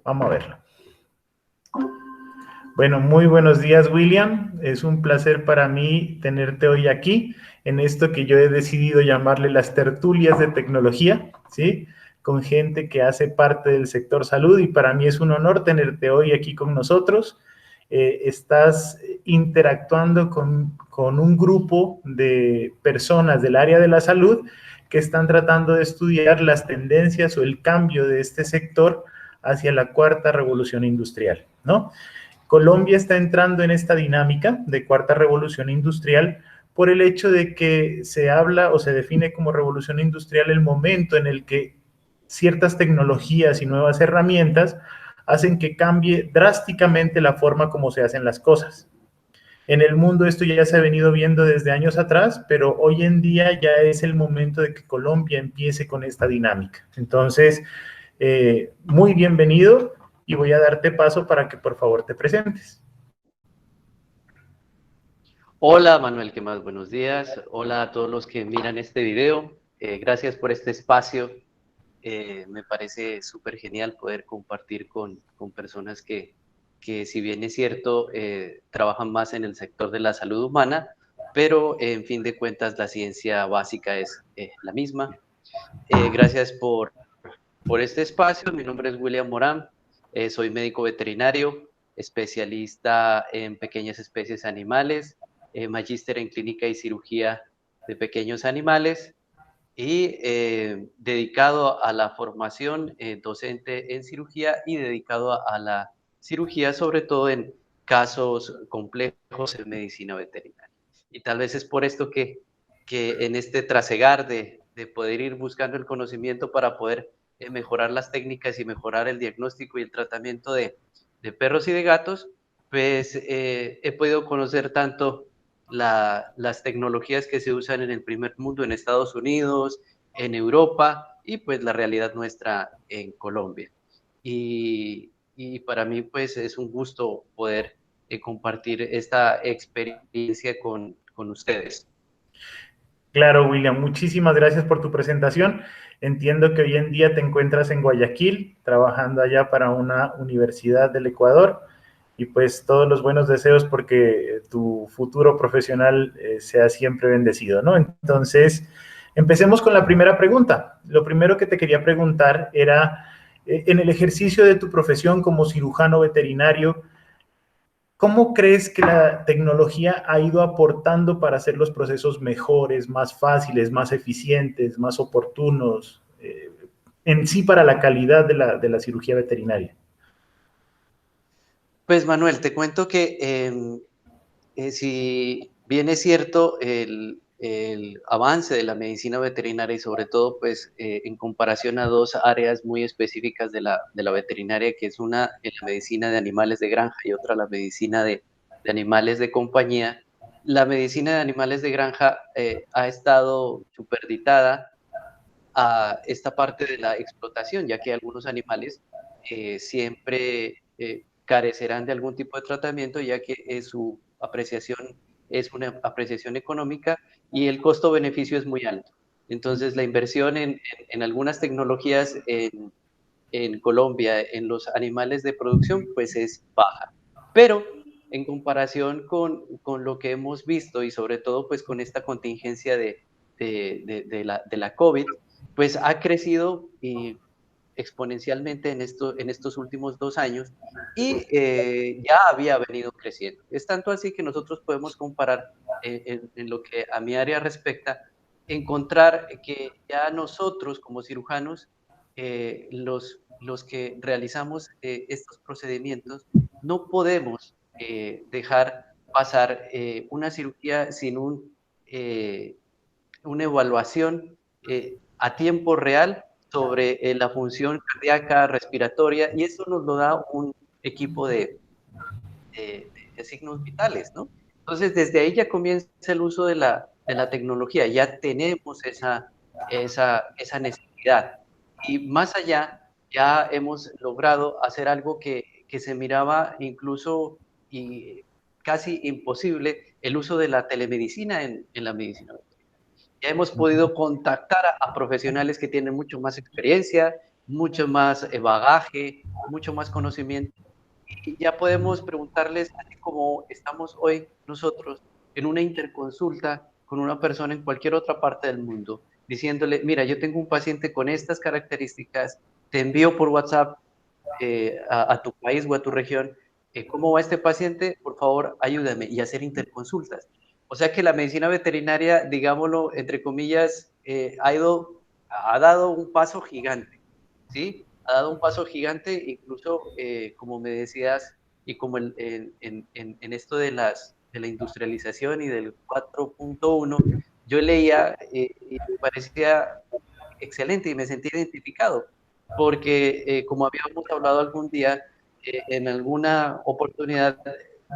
Vamos a verlo. Bueno, muy buenos días, William. Es un placer para mí tenerte hoy aquí en esto que yo he decidido llamarle las tertulias de tecnología, ¿sí? Con gente que hace parte del sector salud y para mí es un honor tenerte hoy aquí con nosotros. Estás interactuando con un grupo de personas del área de la salud que están tratando de estudiar las tendencias o el cambio de este sector hacia la cuarta revolución industrial, ¿no? Colombia está entrando en esta dinámica de cuarta revolución industrial por el hecho de que se habla o se define como revolución industrial el momento en el que ciertas tecnologías y nuevas herramientas hacen que cambie drásticamente la forma como se hacen las cosas. En el mundo esto ya se ha venido viendo desde años atrás, pero hoy en día ya es el momento de que Colombia empiece con esta dinámica. Entonces, muy bienvenido y voy a darte paso para que por favor te presentes. Hola Manuel, ¿qué más? Buenos días. Hola a todos los que miran este video. Gracias por este espacio. Me parece súper genial poder compartir con personas que, si bien es cierto, trabajan más en el sector de la salud humana, pero en fin de cuentas la ciencia básica es la misma. Gracias por este espacio. Mi nombre es William Morán. Soy médico veterinario, especialista en pequeñas especies animales, magíster en clínica y cirugía de pequeños animales y dedicado a la formación docente en cirugía y dedicado a la cirugía, sobre todo en casos complejos en medicina veterinaria. Y tal vez es por esto que en este trasegar de poder ir buscando el conocimiento para poder mejorar las técnicas y mejorar el diagnóstico y el tratamiento de perros y de gatos, pues he podido conocer tanto las tecnologías que se usan en el primer mundo, en Estados Unidos, en Europa y pues la realidad nuestra en Colombia. Y para mí pues es un gusto poder compartir esta experiencia con ustedes. Claro, William, muchísimas gracias por tu presentación. Entiendo que hoy en día te encuentras en Guayaquil, trabajando allá para una universidad del Ecuador y pues todos los buenos deseos porque tu futuro profesional sea siempre bendecido, ¿no? Entonces, empecemos con la primera pregunta. Lo primero que te quería preguntar era, en el ejercicio de tu profesión como cirujano veterinario, ¿cómo crees que la tecnología ha ido aportando para hacer los procesos mejores, más fáciles, más eficientes, más oportunos, en sí para la calidad de la cirugía veterinaria? Pues Manuel, te cuento que si bien es cierto el avance de la medicina veterinaria y sobre todo pues en comparación a dos áreas muy específicas de la veterinaria, que es una la medicina de animales de granja y otra la medicina de animales de compañía, la medicina de animales de granja ha estado superditada a esta parte de la explotación, ya que algunos animales siempre carecerán de algún tipo de tratamiento, ya que su apreciación es una apreciación económica y el costo-beneficio es muy alto. Entonces, la inversión en algunas tecnologías en Colombia, en los animales de producción, pues es baja. Pero en comparación con lo que hemos visto y sobre todo pues con esta contingencia de la COVID, pues ha crecido exponencialmente en estos últimos 2 años y ya había venido creciendo. Es tanto así que nosotros podemos comparar en lo que a mi área respecta, encontrar que ya nosotros como cirujanos, los que realizamos estos procedimientos, no podemos dejar pasar una cirugía sin una evaluación a tiempo real sobre la función cardíaca, respiratoria, y eso nos lo da un equipo de signos vitales, ¿no? Entonces, desde ahí ya comienza el uso de la tecnología, ya tenemos esa necesidad. Y más allá, ya hemos logrado hacer algo que se miraba incluso y casi imposible, el uso de la telemedicina en la medicina. Ya hemos podido contactar a profesionales que tienen mucho más experiencia, mucho más bagaje, mucho más conocimiento. Y ya podemos preguntarles, así como estamos hoy nosotros, en una interconsulta con una persona en cualquier otra parte del mundo, diciéndole, mira, yo tengo un paciente con estas características, te envío por WhatsApp a tu país o a tu región, ¿cómo va este paciente? Por favor, ayúdame, y hacer interconsultas. O sea que la medicina veterinaria, digámoslo, entre comillas, ha dado un paso gigante, ¿sí? Ha dado un paso gigante, incluso, como me decías, y como en esto de la industrialización y del 4.1, yo leía y me parecía excelente y me sentí identificado, porque como habíamos hablado algún día, en alguna oportunidad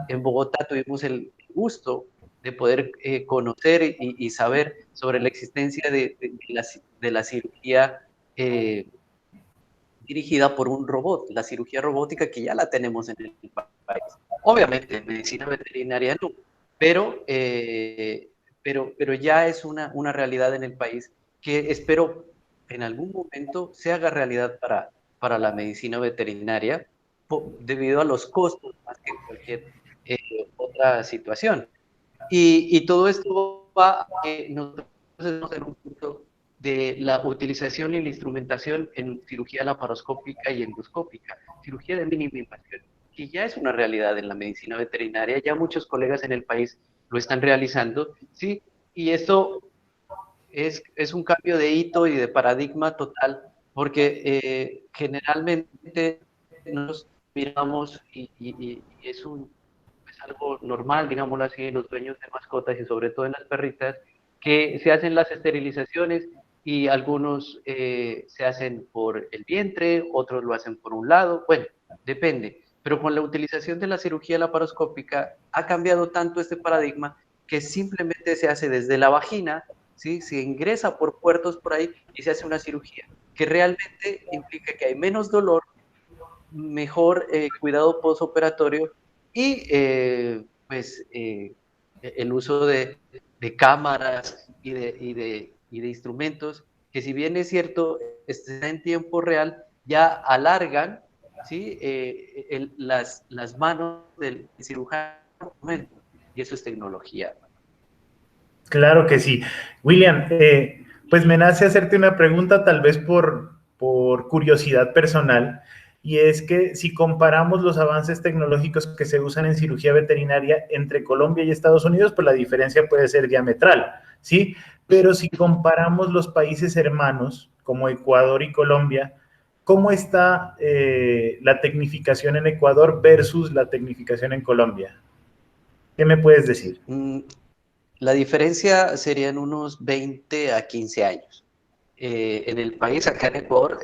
en Bogotá tuvimos el gusto de poder conocer y saber sobre la existencia de la cirugía eh, dirigida por un robot, la cirugía robótica que ya la tenemos en el país. Obviamente, en medicina veterinaria no, pero, pero ya es una realidad en el país que espero en algún momento se haga realidad para la medicina veterinaria debido a los costos más que cualquier otra situación. Y todo esto va a que nosotros estamos en un punto de la utilización y la instrumentación en cirugía laparoscópica y endoscópica, cirugía de mínima invasión, que ya es una realidad en la medicina veterinaria, ya muchos colegas en el país lo están realizando, ¿sí? Y esto es un cambio de hito y de paradigma total, porque generalmente nos miramos y es algo normal, digámoslo así, en los dueños de mascotas y sobre todo en las perritas, que se hacen las esterilizaciones y algunos se hacen por el vientre, otros lo hacen por un lado, bueno, depende. Pero con la utilización de la cirugía laparoscópica ha cambiado tanto este paradigma que simplemente se hace desde la vagina, ¿sí? Se ingresa por puertos por ahí y se hace una cirugía, que realmente implica que hay menos dolor, mejor cuidado postoperatorio y pues el uso de cámaras y de instrumentos que si bien es cierto, está en tiempo real, ya alargan, ¿sí? Las manos del cirujano y eso es tecnología. Claro que sí. William, pues me nace hacerte una pregunta tal vez por curiosidad personal, y es que si comparamos los avances tecnológicos que se usan en cirugía veterinaria entre Colombia y Estados Unidos, pues la diferencia puede ser diametral, ¿sí? Pero si comparamos los países hermanos como Ecuador y Colombia, ¿cómo está la tecnificación en Ecuador versus la tecnificación en Colombia? ¿Qué me puedes decir? La diferencia serían unos 20 a 15 años. En el país, acá en Ecuador,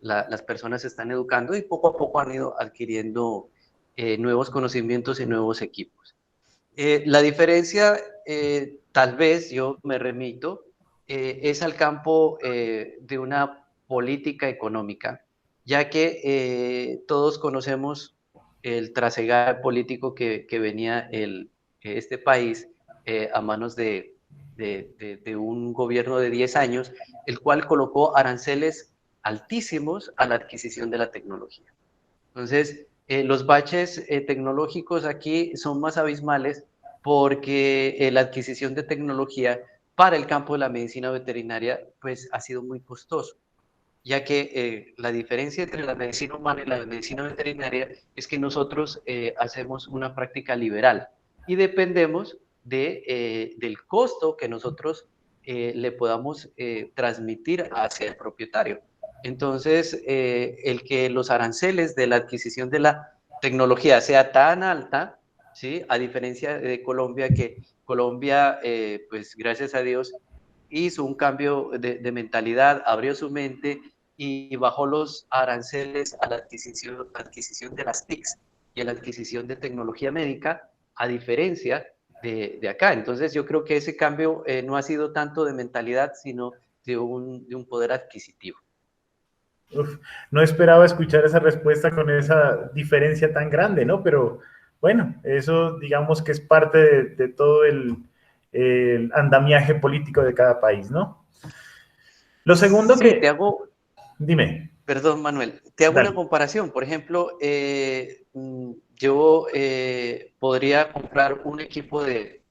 las personas se están educando y poco a poco han ido adquiriendo nuevos conocimientos y nuevos equipos. La diferencia, tal vez yo me remito, es al campo de una política económica, ya que todos conocemos el trasegar político que venía este país a manos de un gobierno de 10 años, el cual colocó aranceles altísimos a la adquisición de la tecnología. Entonces, los baches tecnológicos aquí son más abismales porque la adquisición de tecnología para el campo de la medicina veterinaria pues ha sido muy costoso, ya que la diferencia entre la medicina humana y la medicina veterinaria es que nosotros hacemos una práctica liberal y dependemos del costo que nosotros le podamos transmitir hacia el propietario. Entonces, el que los aranceles de la adquisición de la tecnología sea tan alta, ¿sí? A diferencia de Colombia, que Colombia, pues gracias a Dios, hizo un cambio de mentalidad, abrió su mente y bajó los aranceles a la adquisición de las TICs y a la adquisición de tecnología médica, a diferencia de acá. Entonces yo creo que ese cambio no ha sido tanto de mentalidad, sino de un poder adquisitivo. Uf, no esperaba escuchar esa respuesta con esa diferencia tan grande, ¿no? Pero bueno, eso digamos que es parte de todo el andamiaje político de cada país, ¿no? Lo segundo Sí, que... Dime. Perdón, Manuel, te hago una Dale. comparación. Por ejemplo, yo podría comprar un equipo de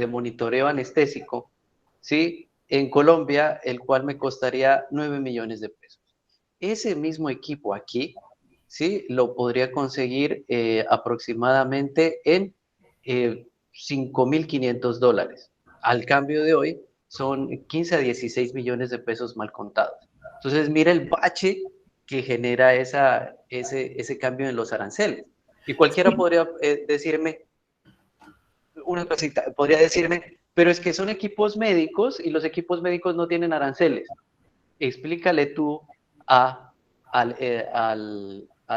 monitoreo anestésico, ¿sí? En Colombia, el cual me costaría 9 millones de pesos. Ese mismo equipo aquí, ¿sí? Lo podría conseguir aproximadamente en $5.500. Al cambio de hoy, son 15 a 16 millones de pesos mal contados. Entonces, mira el bache que genera ese cambio en los aranceles. Y cualquiera Sí. podría decirme, una cosita, podría decirme, pero es que son equipos médicos y los equipos médicos no tienen aranceles. Explícale tú a, a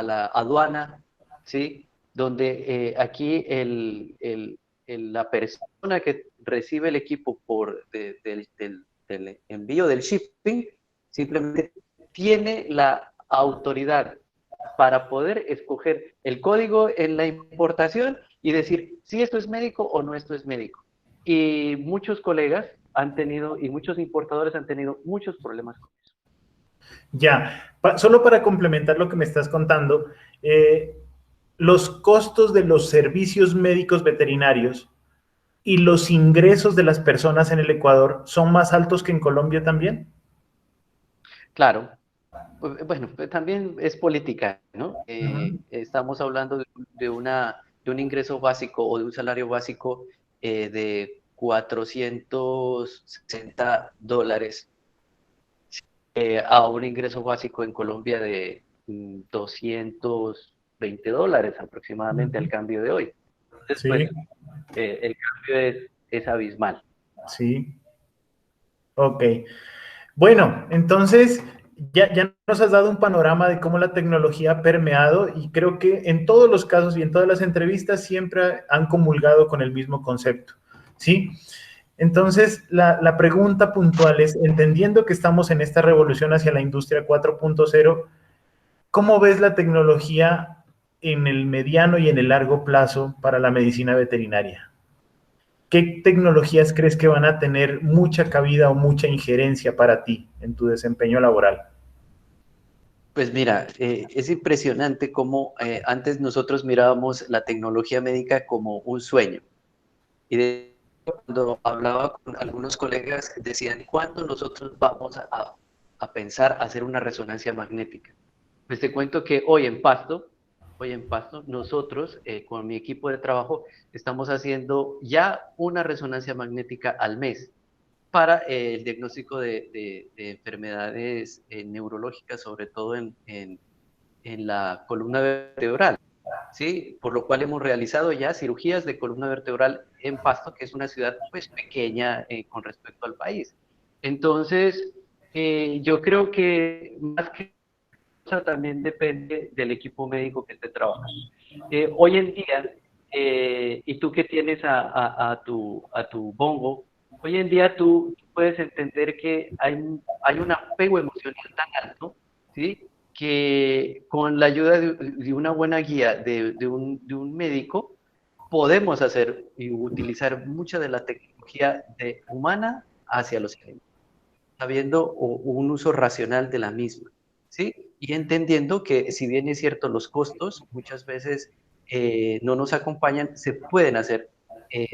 la aduana, ¿sí? Donde aquí la persona que recibe el equipo del envío del shipping simplemente tiene la autoridad para poder escoger el código en la importación y decir si esto es médico o no esto es médico. Y muchos colegas han tenido, y muchos importadores han tenido muchos problemas con eso. Ya, solo para complementar lo que me estás contando, los costos de los servicios médicos veterinarios y los ingresos de las personas en el Ecuador son más altos que en Colombia también. Claro, bueno, también es política, ¿no? Ujú. Estamos hablando de un ingreso básico o de un salario básico de $460 a un ingreso básico en Colombia de $220 aproximadamente al Ujú. cambio de hoy. Entonces, pues, Sí, el cambio es abismal. sí, ok. Bueno, entonces ya nos has dado un panorama de cómo la tecnología ha permeado y creo que en todos los casos y en todas las entrevistas siempre han comulgado con el mismo concepto, ¿sí? Entonces, la pregunta puntual es, entendiendo que estamos en esta revolución hacia la industria 4.0, ¿cómo ves la tecnología en el mediano y en el largo plazo para la medicina veterinaria? ¿Qué tecnologías crees que van a tener mucha cabida o mucha injerencia para ti en tu desempeño laboral? Pues mira, es impresionante cómo antes nosotros mirábamos la tecnología médica como un sueño. Y cuando hablaba con algunos colegas, decían, ¿cuándo nosotros vamos a pensar hacer una resonancia magnética? Pues te cuento que hoy en Pasto, nosotros con mi equipo de trabajo estamos haciendo ya una resonancia magnética al mes para el diagnóstico de enfermedades neurológicas, sobre todo en la columna vertebral, ¿sí? Por lo cual hemos realizado ya cirugías de columna vertebral en Pasto, que es una ciudad pues pequeña con respecto al país. Entonces, yo creo que más que eso también depende del equipo médico que esté trabajando. Hoy en día, y tú que tienes a tu bongo, hoy en día tú puedes entender que hay un apego emocional tan alto, ¿sí? Que con la ayuda de una buena guía de un médico, podemos hacer y utilizar mucha de la tecnología humana hacia los alimentos, sabiendo un uso racional de la misma, ¿sí? Y entendiendo que si bien es cierto los costos muchas veces no nos acompañan, se pueden hacer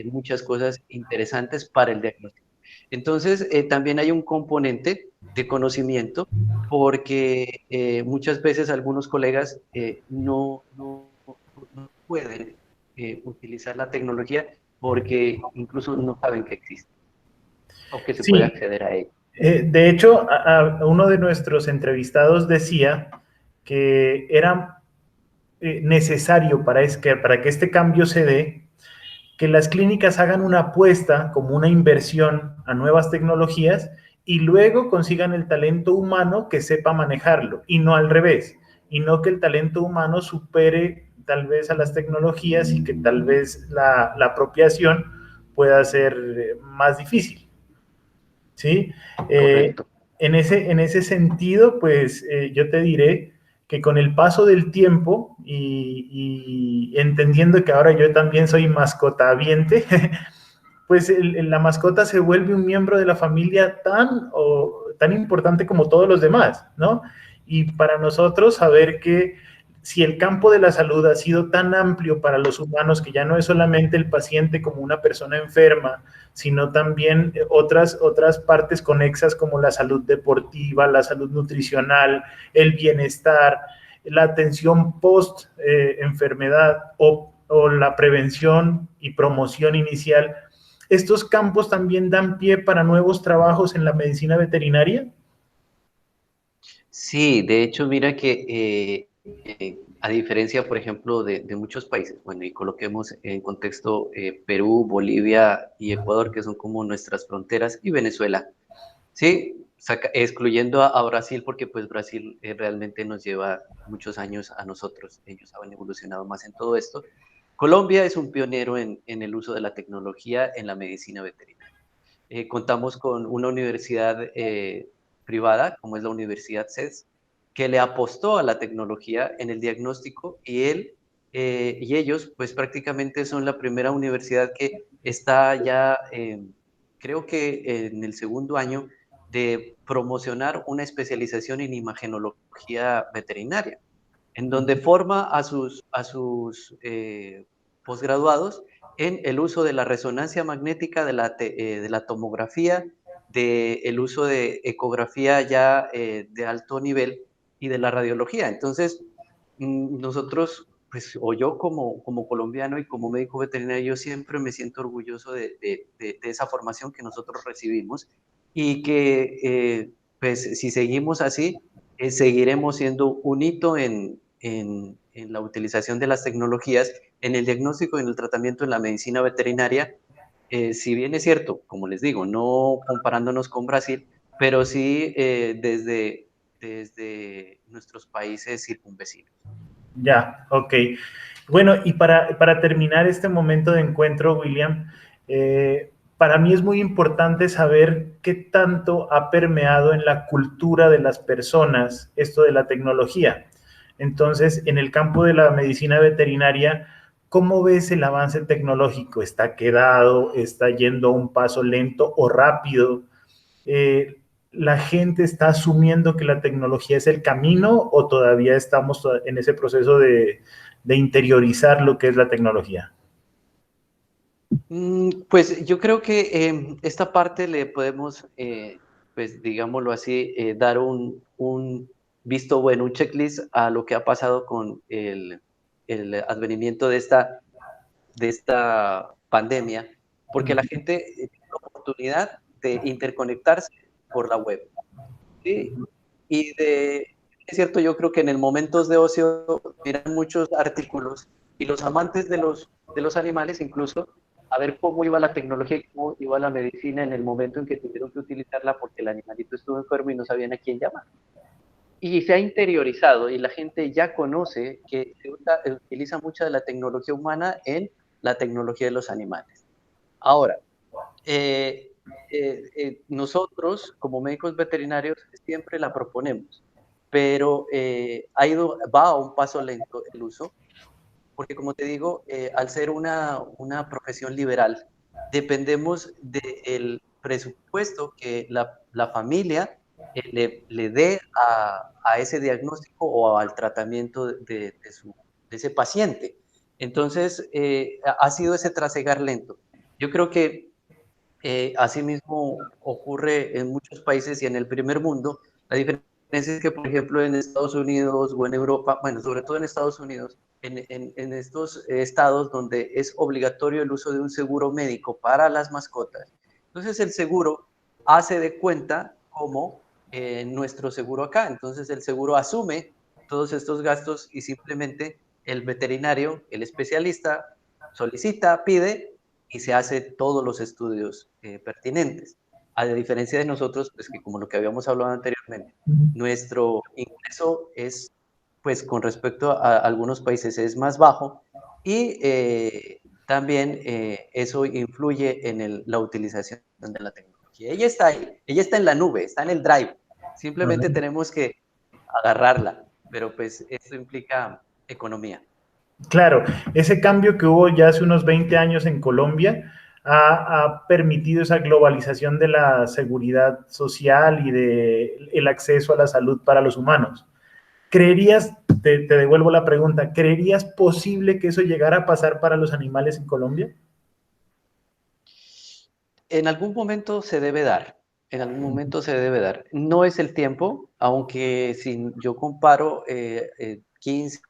muchas cosas interesantes para el diagnóstico. Entonces, también hay un componente de conocimiento porque muchas veces algunos colegas no pueden utilizar la tecnología porque incluso no saben que existe o que se puede Sí, acceder a ella. de hecho, uno de nuestros entrevistados decía que era necesario para que este cambio se dé, que las clínicas hagan una apuesta como una inversión a nuevas tecnologías y luego consigan el talento humano que sepa manejarlo y no al revés, y no que el talento humano supere tal vez a las tecnologías y que tal vez la apropiación pueda ser más difícil. ¿Sí? Correcto. En ese sentido, pues yo te diré que con el paso del tiempo y entendiendo que ahora yo también soy mascotaviente, pues la mascota se vuelve un miembro de la familia tan importante como todos los demás, ¿no? Y para nosotros saber que si el campo de la salud ha sido tan amplio para los humanos, que ya no es solamente el paciente como una persona enferma, sino también otras partes conexas como la salud deportiva, la salud nutricional, el bienestar, la atención post enfermedad o la prevención y promoción inicial. ¿Estos campos también dan pie para nuevos trabajos en la medicina veterinaria? Sí, de hecho, mira que a diferencia, por ejemplo, de muchos países, bueno, y coloquemos en contexto Perú, Bolivia y Ecuador, que son como nuestras fronteras, y Venezuela, ¿sí? Excluyendo a Brasil, porque pues Brasil realmente nos lleva muchos años a nosotros, ellos han evolucionado más en todo esto. Colombia es un pionero en el uso de la tecnología en la medicina veterinaria. Contamos con una universidad privada, como es la Universidad CES, que le apostó a la tecnología en el diagnóstico y y ellos pues prácticamente son la primera universidad que está ya, creo que en el segundo año de promocionar una especialización en imagenología veterinaria, en donde forma a sus posgraduados en el uso de la resonancia magnética, de la tomografía, del uso de ecografía ya de alto nivel y de la radiología. Entonces, nosotros, pues, o yo como colombiano y como médico veterinario, yo siempre me siento orgulloso de esa formación que nosotros recibimos y que, pues, si seguimos así, seguiremos siendo un hito en la utilización de las tecnologías en el diagnóstico y en el tratamiento en la medicina veterinaria, si bien es cierto, como les digo, no comparándonos con Brasil, pero sí desde nuestros países circunvecinos. Ya, ok. Bueno, y para terminar este momento de encuentro, William, para mí es muy importante saber qué tanto ha permeado en la cultura de las personas esto de la tecnología. Entonces, en el campo de la medicina veterinaria, ¿cómo ves el avance tecnológico? ¿Está quedado? ¿Está yendo a un paso lento o rápido? ¿La gente está asumiendo que la tecnología es el camino o todavía estamos en ese proceso de interiorizar lo que es la tecnología? Pues yo creo que esta parte le podemos, pues digámoslo así, dar un visto bueno, un checklist a lo que ha pasado con el advenimiento de esta pandemia, porque la gente tiene la oportunidad de interconectarse por la web, ¿sí? Es cierto, yo creo que en el momentos de ocio miran muchos artículos y los amantes de los animales incluso a ver cómo iba la tecnología y cómo iba la medicina en el momento en que tuvieron que utilizarla porque el animalito estuvo enfermo y no sabían a quién llamar. Y se ha interiorizado y la gente ya conoce que utiliza mucha de la tecnología humana en la tecnología de los animales. Ahora, eh, nosotros como médicos veterinarios siempre la proponemos, pero va a un paso lento el uso, porque como te digo, al ser una profesión liberal, dependemos del presupuesto que la familia le dé a ese diagnóstico o al tratamiento de ese paciente. Entonces, ha sido ese trasegar lento. Yo creo que asimismo ocurre en muchos países y en el primer mundo. La diferencia es que, por ejemplo, en Estados Unidos o en Europa, bueno, sobre todo en Estados Unidos, en estos estados donde es obligatorio el uso de un seguro médico para las mascotas, entonces el seguro hace de cuenta como nuestro seguro acá. Entonces el seguro asume todos estos gastos y simplemente el veterinario, el especialista, solicita, pide y se hace todos los estudios pertinentes. A diferencia de nosotros, pues que como lo que habíamos hablado anteriormente, nuestro ingreso es, pues con respecto a algunos países es más bajo y también eso influye en la utilización de la tecnología. Ella está ahí, ella está en la nube, está en el drive. Simplemente tenemos que agarrarla, pero pues esto implica economía. Claro, ese cambio que hubo ya hace unos 20 años en Colombia ha permitido esa globalización de la seguridad social y de el acceso a la salud para los humanos. ¿Creerías, te devuelvo la pregunta, ¿creerías posible que eso llegara a pasar para los animales en Colombia? En algún momento se debe dar, en algún momento se debe dar. No es el tiempo, aunque si yo comparo 15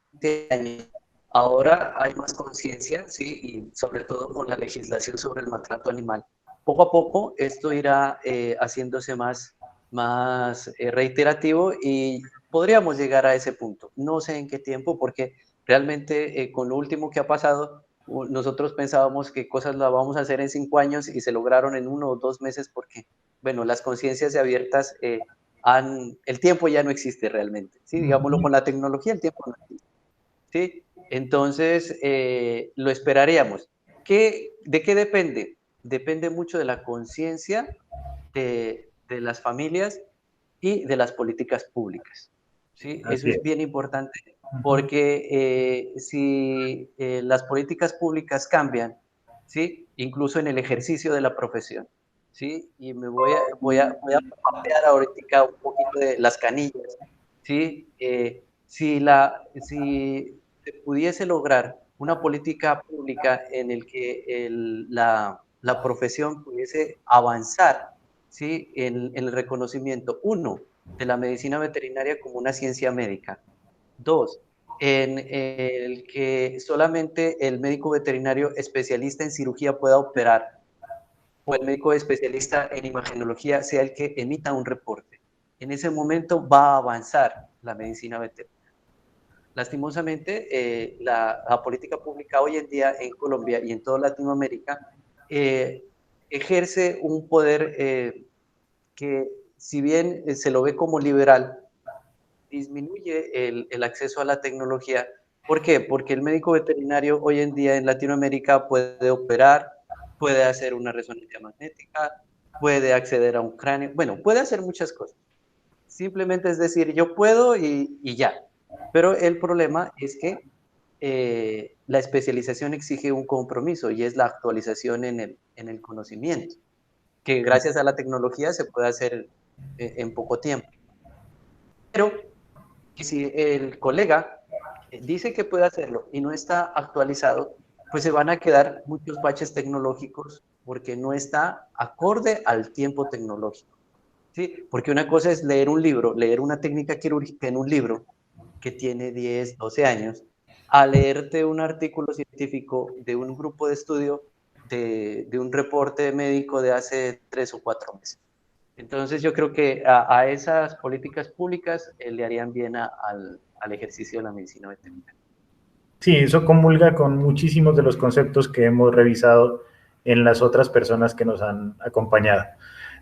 años, ahora hay más conciencia, ¿sí? Y sobre todo con la legislación sobre el maltrato animal. Poco a poco esto irá haciéndose más reiterativo y podríamos llegar a ese punto. No sé en qué tiempo, porque realmente con lo último que ha pasado, nosotros pensábamos que cosas las vamos a hacer en 5 años y se lograron en 1 o 2 meses porque, bueno, las conciencias abiertas el tiempo ya no existe realmente, ¿sí? Digámoslo, con la tecnología el tiempo no existe, ¿sí? Entonces, lo esperaríamos. ¿De qué depende? Depende mucho de la conciencia de las familias y de las políticas públicas, ¿sí? Eso Así es es. bien importante porque si las políticas públicas cambian, ¿sí? Incluso en el ejercicio de la profesión, ¿sí? Y voy a papear ahorita un poquito de las canillas, ¿sí? Si se pudiese lograr una política pública en el que la profesión pudiese avanzar, ¿sí? En el reconocimiento, uno, de la medicina veterinaria como una ciencia médica. Dos, en el que solamente el médico veterinario especialista en cirugía pueda operar o el médico especialista en imagenología sea el que emita un reporte. En ese momento va a avanzar la medicina veterinaria. Lastimosamente, la política pública hoy en día en Colombia y en toda Latinoamérica eh, ejerce un poder que, si bien se lo ve como liberal, disminuye el acceso a la tecnología. ¿Por qué? Porque el médico veterinario hoy en día en Latinoamérica puede operar, puede hacer una resonancia magnética, puede acceder a un cráneo, bueno, puede hacer muchas cosas. Simplemente es decir, yo puedo y ya. Pero el problema es que la especialización exige un compromiso y es la actualización en el conocimiento, que gracias a la tecnología se puede hacer en poco tiempo. Pero si el colega dice que puede hacerlo y no está actualizado, pues se van a quedar muchos baches tecnológicos porque no está acorde al tiempo tecnológico. ¿Sí? Porque una cosa es leer un libro, leer una técnica quirúrgica en un libro que tiene 10, 12 años, a leerte un artículo científico de un grupo de estudio de un reporte médico de hace 3 o 4 meses. Entonces yo creo que a esas políticas públicas le harían bien al ejercicio de la medicina veterinaria. Sí, eso comulga con muchísimos de los conceptos que hemos revisado en las otras personas que nos han acompañado.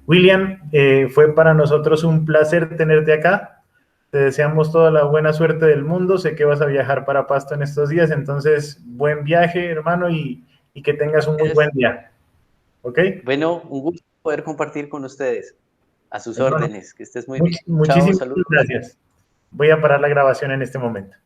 William, fue para nosotros un placer tenerte acá. Te deseamos toda la buena suerte del mundo. Sé que vas a viajar para Pasto en estos días, entonces buen viaje, hermano, y que tengas un muy buen día. ¿Ok? Bueno, un gusto poder compartir con ustedes. A sus Hermano, órdenes, que estés muy bien. Chao, muchísimas saludos. gracias. Voy a parar la grabación en este momento.